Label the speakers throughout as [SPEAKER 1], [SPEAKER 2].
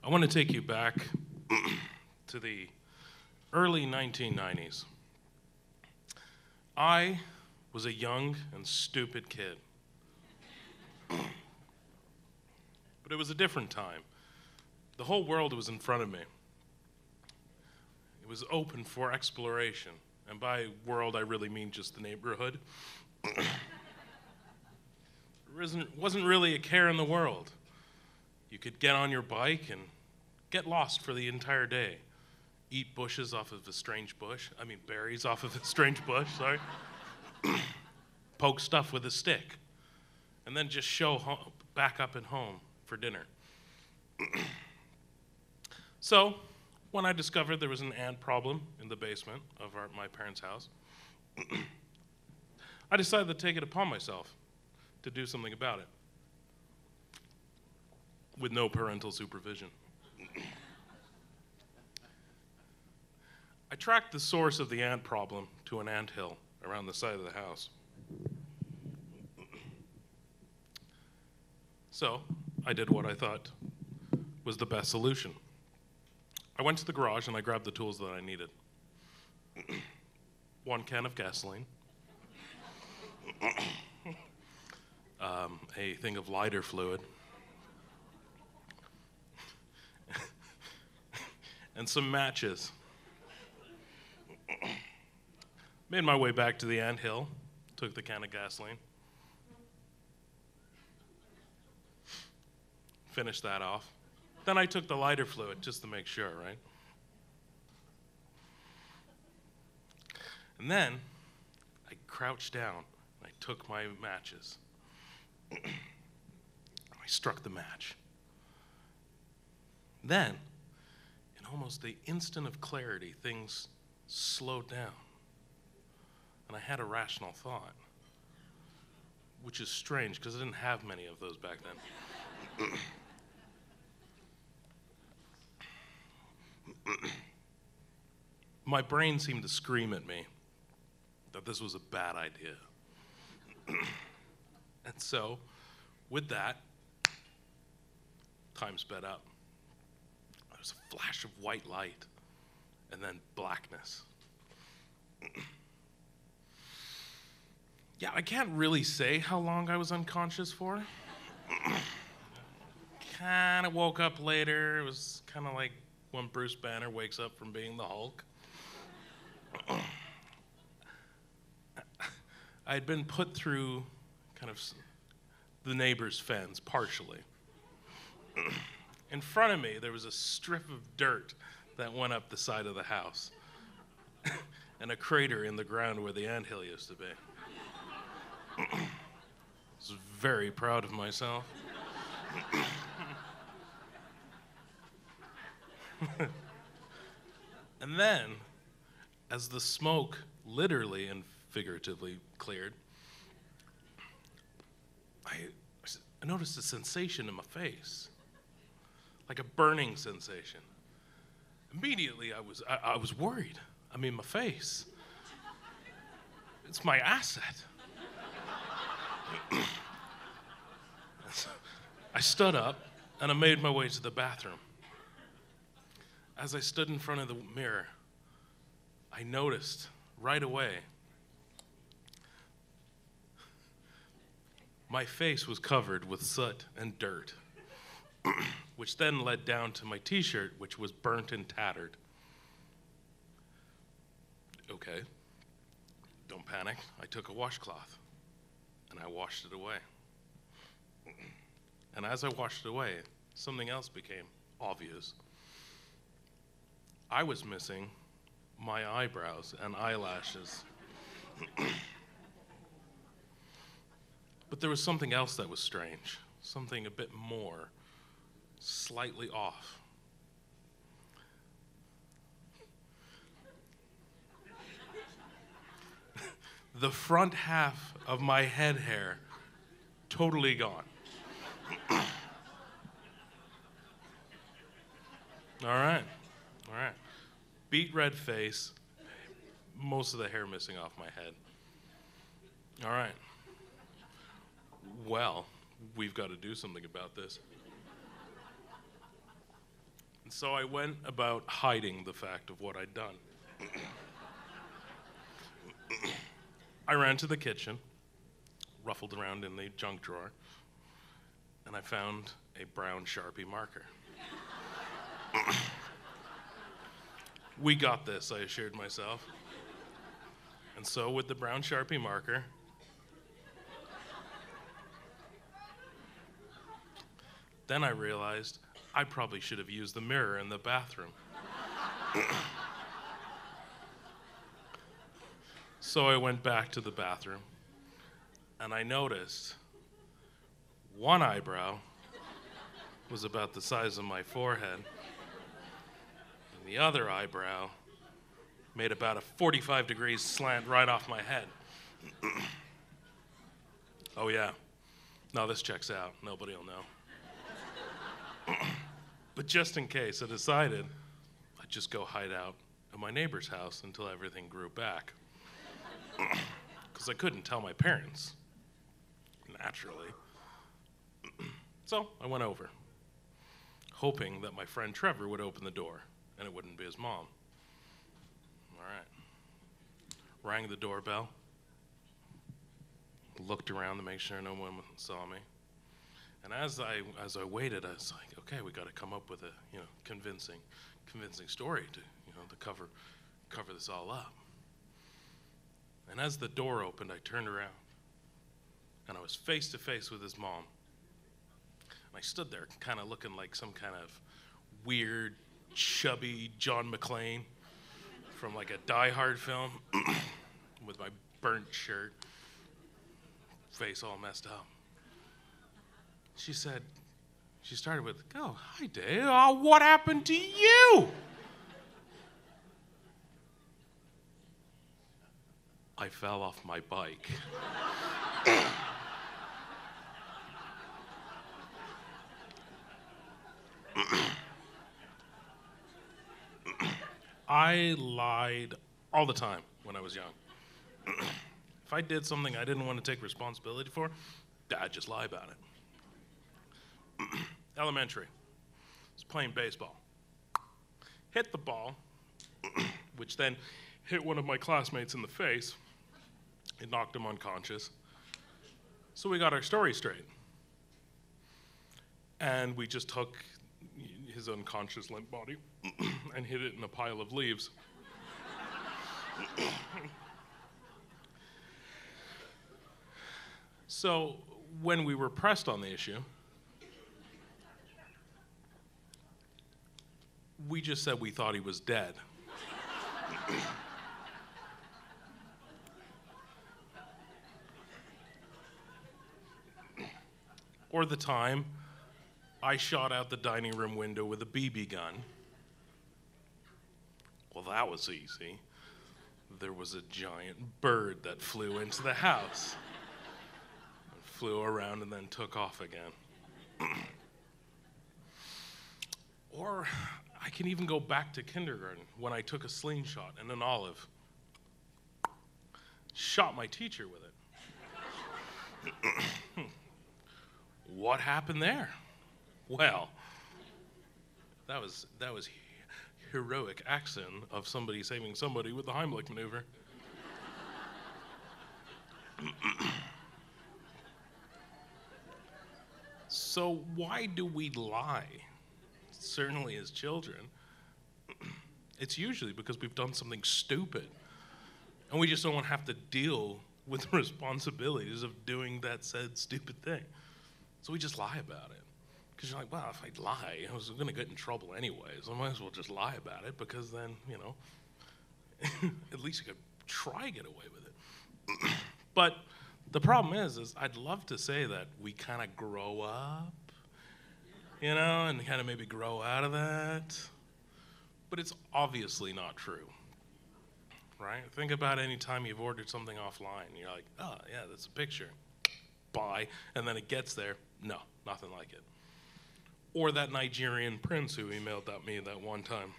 [SPEAKER 1] I want to take you back to the early 1990s. I was a young and stupid kid. But it was a different time. The whole world was in front of me. It was open for exploration. And by world, I really mean just the neighborhood. There wasn't really a care in the world. You could get on your bike and get lost for the entire day. Eat bushes off of a strange bush. I mean, berries off of a strange bush, sorry. Poke stuff with a stick. And then just show back up at home for dinner. So, when I discovered there was an ant problem in the basement of my parents' house, I decided to take it upon myself to do something about it with no parental supervision. I tracked the source of the ant problem to an anthill around the side of the house. So, I did what I thought was the best solution. I went to the garage and I grabbed the tools that I needed. 1 can of gasoline, a thing of lighter fluid, and some matches. Made my way back to the anthill, took the can of gasoline, finished that off. Then I took the lighter fluid just to make sure, right? And then I crouched down and I took my matches. I struck the match. Then, in almost the instant of clarity, things slowed down. And I had a rational thought, which is strange because I didn't have many of those back then. My brain seemed to scream at me that this was a bad idea. And so, with that, time sped up. There was a flash of white light, and then blackness. Yeah, I can't really say how long I was unconscious for. Kind of woke up later. It was kind of like when Bruce Banner wakes up from being the Hulk. I had been put through kind of the neighbor's fence, partially. In front of me, there was a strip of dirt that went up the side of the house, and a crater in the ground where the anthill used to be. I was very proud of myself. And then, as the smoke literally and figuratively cleared, I noticed a sensation in my face, like a burning sensation. Immediately, I was worried. I mean, my face. It's my asset. I stood up and I made my way to the bathroom. As I stood in front of the mirror, I noticed right away my face was covered with soot and dirt, which then led down to my t-shirt, which was burnt and tattered. Okay, don't panic. I took a washcloth and I washed it away. And as I washed it away, something else became obvious. I was missing my eyebrows and eyelashes. But there was something else that was strange, something a bit more slightly off. The front half of my head hair, totally gone. All right. Beet red face, most of the hair missing off my head. All right. Well, we've got to do something about this. And so I went about hiding the fact of what I'd done. I ran to the kitchen, ruffled around in the junk drawer, and I found a brown Sharpie marker. We got this, I assured myself. And so with the brown Sharpie marker, then I realized I probably should have used the mirror in the bathroom. So I went back to the bathroom, and I noticed one eyebrow was about the size of my forehead, and the other eyebrow made about a 45 degrees slant right off my head. Oh yeah, no, this checks out. Nobody will know. But just in case, I decided I'd just go hide out at my neighbor's house until everything grew back. Because I couldn't tell my parents, naturally. So I went over, hoping that my friend Trevor would open the door and it wouldn't be his mom. All right. Rang the doorbell, looked around to make sure no one saw me. And as I waited, I was like, okay, we got to come up with a convincing story to to cover this all up. And as the door opened, I turned around, and I was face to face with his mom. And I stood there, kind of looking like some kind of weird, chubby John McClane from like a Die Hard film, with my burnt shirt, face all messed up. She started with, "Oh, hi, Dave. Oh, what happened to you?" I fell off my bike. I lied all the time when I was young. If I did something I didn't want to take responsibility for, I'd just lie about it. Elementary. I was playing baseball. Hit the ball, which then hit one of my classmates in the face. It knocked him unconscious. So we got our story straight. And we just took his unconscious limp body and hid it in a pile of leaves. So when we were pressed on the issue, we just said we thought he was dead. Or the time I shot out the dining room window with a BB gun. Well, that was easy. There was a giant bird that flew into the house. Flew around and then took off again. Or I can even go back to kindergarten when I took a slingshot and an olive. Shot my teacher with it. What happened there? Well, that was heroic action of somebody saving somebody with the Heimlich maneuver. So why do we lie? Certainly as children. It's usually because we've done something stupid, and we just don't want to have to deal with the responsibilities of doing that said stupid thing. So we just lie about it. Because you're like, well, if I lie, I was going to get in trouble anyway, so I might as well just lie about it, because then, at least you could try to get away with it. But the problem is I'd love to say that we kind of grow up, and kind of maybe grow out of that. But it's obviously not true, right? Think about any time you've ordered something offline. You're like, oh, yeah, that's a picture. Buy. And then it gets there. No, nothing like it. Or that Nigerian prince who emailed at me that one time.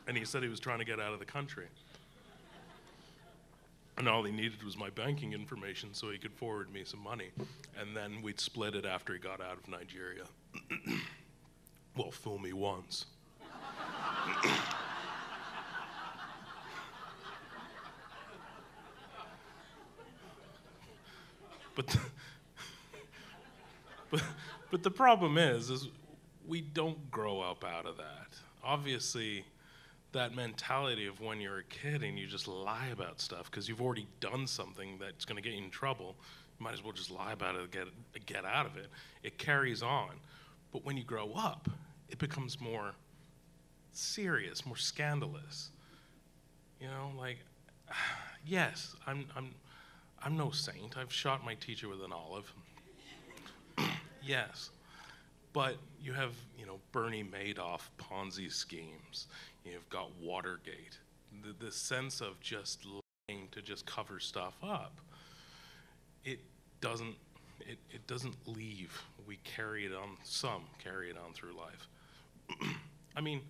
[SPEAKER 1] And he said he was trying to get out of the country. And all he needed was my banking information so he could forward me some money. And then we'd split it after he got out of Nigeria. Well, fool me once, But but the problem is we don't grow up out of that. Obviously, that mentality of when you're a kid and you just lie about stuff because you've already done something that's going to get you in trouble, you might as well just lie about it and get out of it. It carries on. But when you grow up, it becomes more serious, more scandalous. You know, like, yes, I'm no saint. I've shot my teacher with an olive. Yes. But you have, Bernie Madoff Ponzi schemes. You've got Watergate. The sense of just lying to just cover stuff up. It doesn't leave. We carry it on, some carry it on through life. I mean,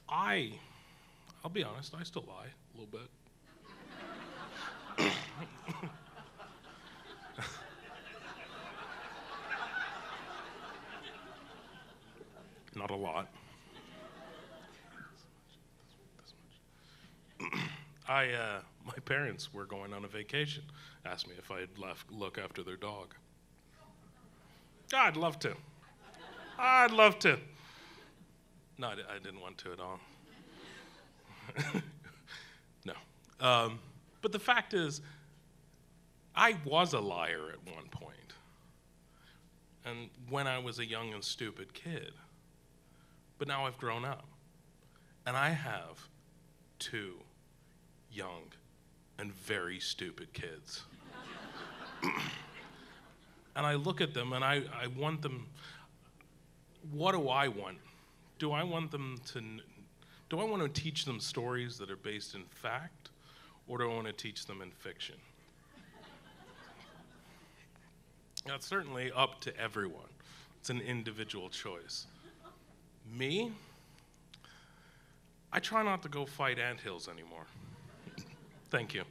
[SPEAKER 1] I'll be honest, I still lie a little bit. Not a lot. My parents were going on a vacation. Asked me if I'd look after their dog. I'd love to. I'd love to. No, I didn't want to at all. No. But the fact is, I was a liar at one point. And when I was a young and stupid kid. But now I've grown up. And I have 2 young and very stupid kids. And I look at them and I want them, what do I want? Do I want to teach them stories that are based in fact, or do I want to teach them in fiction? That's certainly up to everyone. It's an individual choice. Me, I try not to go fight anthills anymore. Thank you.